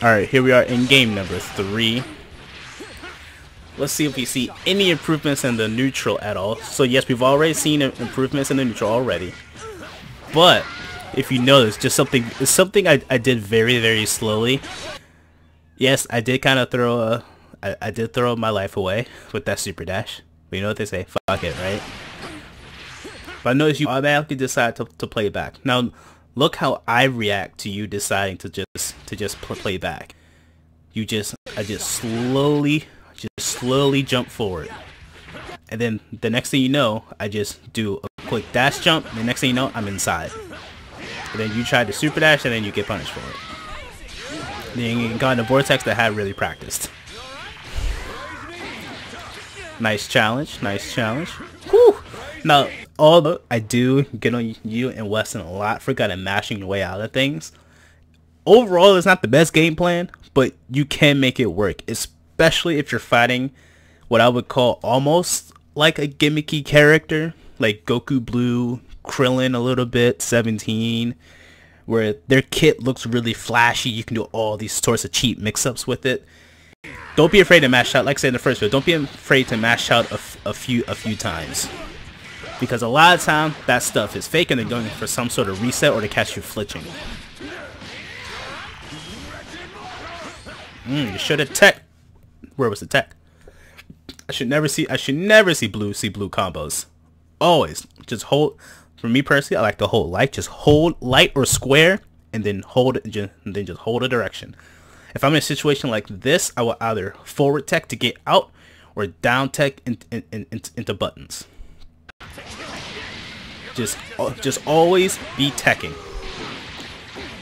Alright, here we are in game number 3. Let's see if we see any improvements in the neutral at all. So yes, we've already seen improvements in the neutral already. But if you notice, it's something I did very slowly. Yes, I did kind of throw I did throw my life away with that super dash. But you know what they say, fuck it, right? But I notice you automatically decide to play back. Now, look how I react to you deciding to just play back. I just slowly jump forward, and then the next thing you know, I just do a quick dash jump, and the next thing you know, I'm inside. And then you try to super dash, and then you get punished for it. Then you got in a vortex that I had really practiced. Nice challenge, nice challenge. Whew. Now, although I do get on you and Weston a lot for kind of mashing your way out of things, overall it's not the best game plan, but you can make it work, especially if you're fighting what I would call almost like a gimmicky character, like Goku Blue, Krillin a little bit, 17, where their kit looks really flashy. You can do all these sorts of cheap mix-ups with it. Don't be afraid to mash out, like I said in the first video, don't be afraid to mash out a few times. Because a lot of time, that stuff is fake and they're going for some sort of reset or to catch you flinching. You should have tech. Where was the tech? I should never see blue combos. Always just hold. For me personally, I like to hold light. Just hold light or square, and then hold it, and then just hold a direction. If I'm in a situation like this, I will either forward tech to get out, or down tech into buttons. Just always be teching.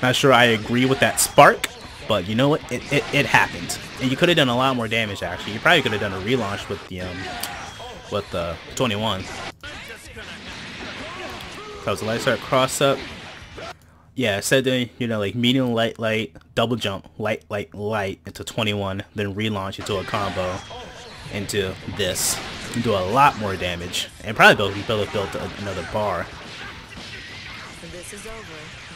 Not sure I agree with that spark, but you know what? It happened, and you could have done a lot more damage. Actually, you probably could have done a relaunch with the 21. That was a light start cross up. Yeah, I said that, you know, like medium light, double jump, light into 21, then relaunch into a combo into this. You do a lot more damage, and probably build another bar. This is over.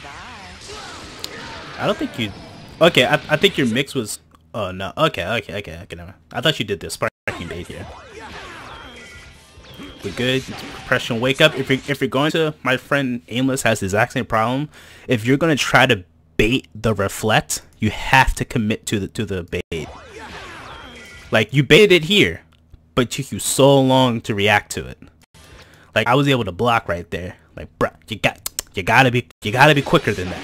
Bye. I don't think you. Okay, I think your mix was. Oh no. Okay. Never. I thought you did the sparking bait here. We're good. Compression wake up. If you're going to, my friend Aimless has the exact same problem. If you're gonna try to bait the reflect, you have to commit to the bait. Like, you baited it here, but it took you so long to react to it. Like, I was able to block right there. Like, bruh, you gotta be quicker than that.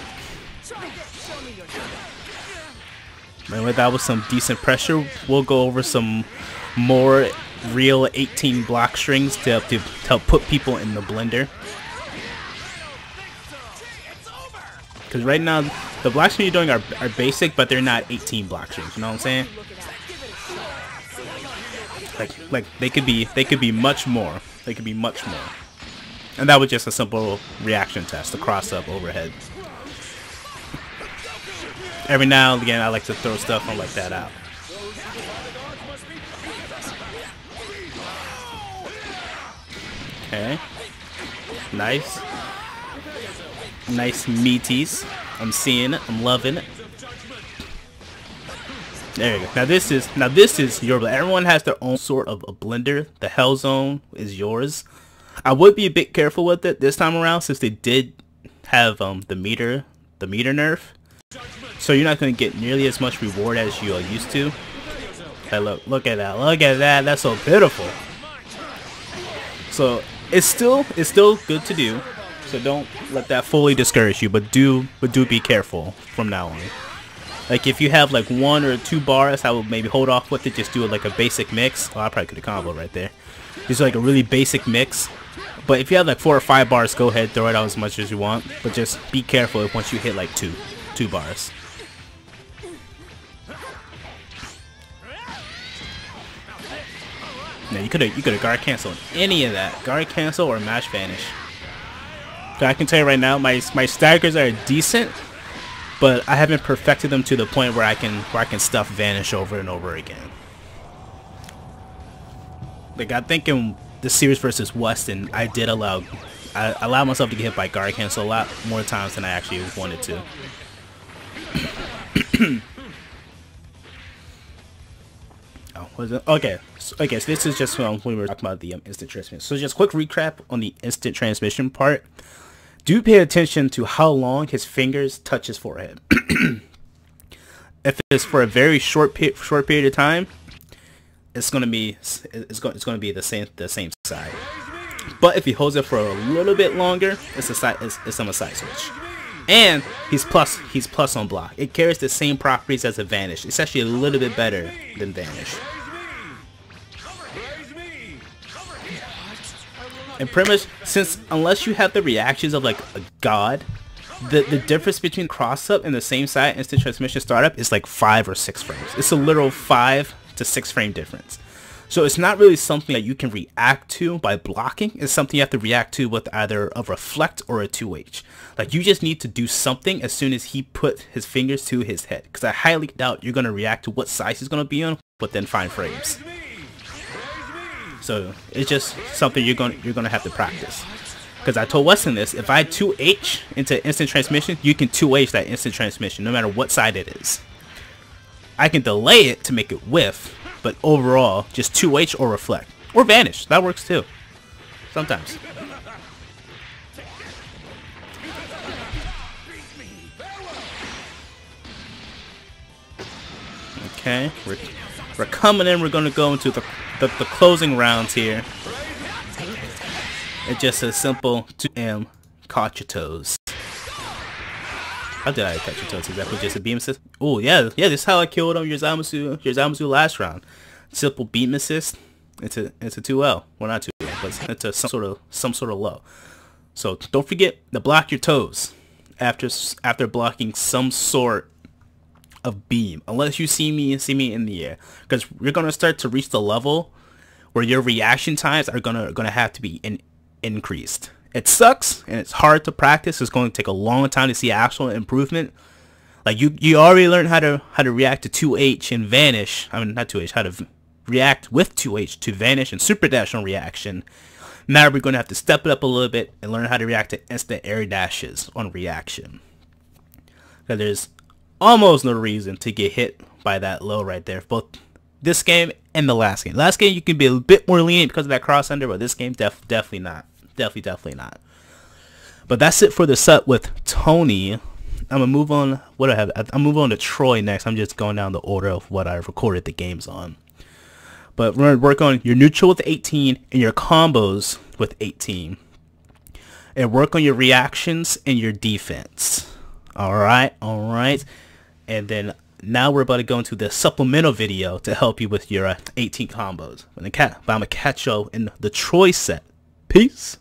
Anyway, that was some decent pressure. We'll go over some more real 18 block strings to help put people in the blender. Because right now, the block strings you're doing are basic, but they're not 18 block strings. You know what I'm saying? Like they could be much more. They could be much more. And that was just a simple reaction test, a cross up overhead. Every now and again, I like to throw stuff on like that out. Okay. Nice. Nice meaties. I'm seeing it. I'm loving it. There you go. Now this is your. Everyone has their own sort of a blender. The Hell Zone is yours. I would be a bit careful with it this time around, since they did have the meter nerf. So you're not going to get nearly as much reward as you are used to. Hey, look at that. Look at that. That's so pitiful. So it's still good to do. So don't let that fully discourage you, but do be careful from now on. Like, if you have like 1 or 2 bars, I would maybe hold off with it. Just do it like a basic mix. Oh, I probably could have comboed right there. Just like a really basic mix. But if you have like 4 or 5 bars, go ahead, throw it out as much as you want. But just be careful if once you hit like 2 bars. Now you could have guard canceled any of that. Guard cancel or mash vanish. So I can tell you right now, my staggers are decent, but I haven't perfected them to the point where I can stuff vanish over and over again. Like, I think in the series versus Weston, I allowed myself to get hit by guard cancel a lot more times than I actually wanted to. Was it? Okay. So this is just when we were talking about the instant transmission. So just quick recap on the instant transmission part. Do pay attention to how long his fingers touch his forehead. If it's for a very short period of time, it's gonna be the same side. But if he holds it for a little bit longer, it's on a side switch. And he's plus on block. It carries the same properties as a Vanish. It's actually a little bit better than Vanish. And pretty much, unless you have the reactions of like a god, the difference between cross up and the same side instant transmission startup is like 5 or 6 frames. It's a literal 5 to 6 frame difference. So it's not really something that you can react to by blocking. It's something you have to react to with either a reflect or a 2H. Like, you just need to do something as soon as he put his fingers to his head. Because I highly doubt you're going to react to what size he's going to be on within 5 frames. So it's just something you're going to have to practice. Because I told Weston this, if I 2H into instant transmission, you can 2H that instant transmission no matter what side it is. I can delay it to make it whiff. But overall, just 2H or reflect. Or Vanish. That works too. Sometimes. Okay. We're coming in. We're going to go into the closing rounds here. It's just a simple 2M. Caught your toes. How did I catch your toes? Exactly, just a beam assist. Oh yeah, this is how I killed your Zamasu last round. Simple beam assist. It's a 2L. Well, not 2L, but it's a some sort of low. So don't forget to block your toes after blocking some sort of beam, unless you see me in the air, because you're gonna start to reach the level where your reaction times are gonna have to be increased. It sucks and it's hard to practice. It's going to take a long time to see actual improvement. Like you already learned how to react to 2H and Vanish. I mean, not 2H, how to react with 2H to Vanish and Super Dash on reaction. Now we're going to have to step it up a little bit and learn how to react to instant air dashes on reaction. Because there's almost no reason to get hit by that low right there, both this game and the last game. Last game you can be a bit more lenient because of that cross under, but this game definitely not. Definitely not. But that's it for the set with Tony. I'm gonna move on. What I have, I'm moving on to Troy next. I'm just going down the order of what I recorded the games on. But we're gonna work on your neutral with 18 and your combos with 18, and work on your reactions and your defense. All right. And then now we're about to go into the supplemental video to help you with your 18 combos. But I'm gonna catch you in the Troy set. Peace.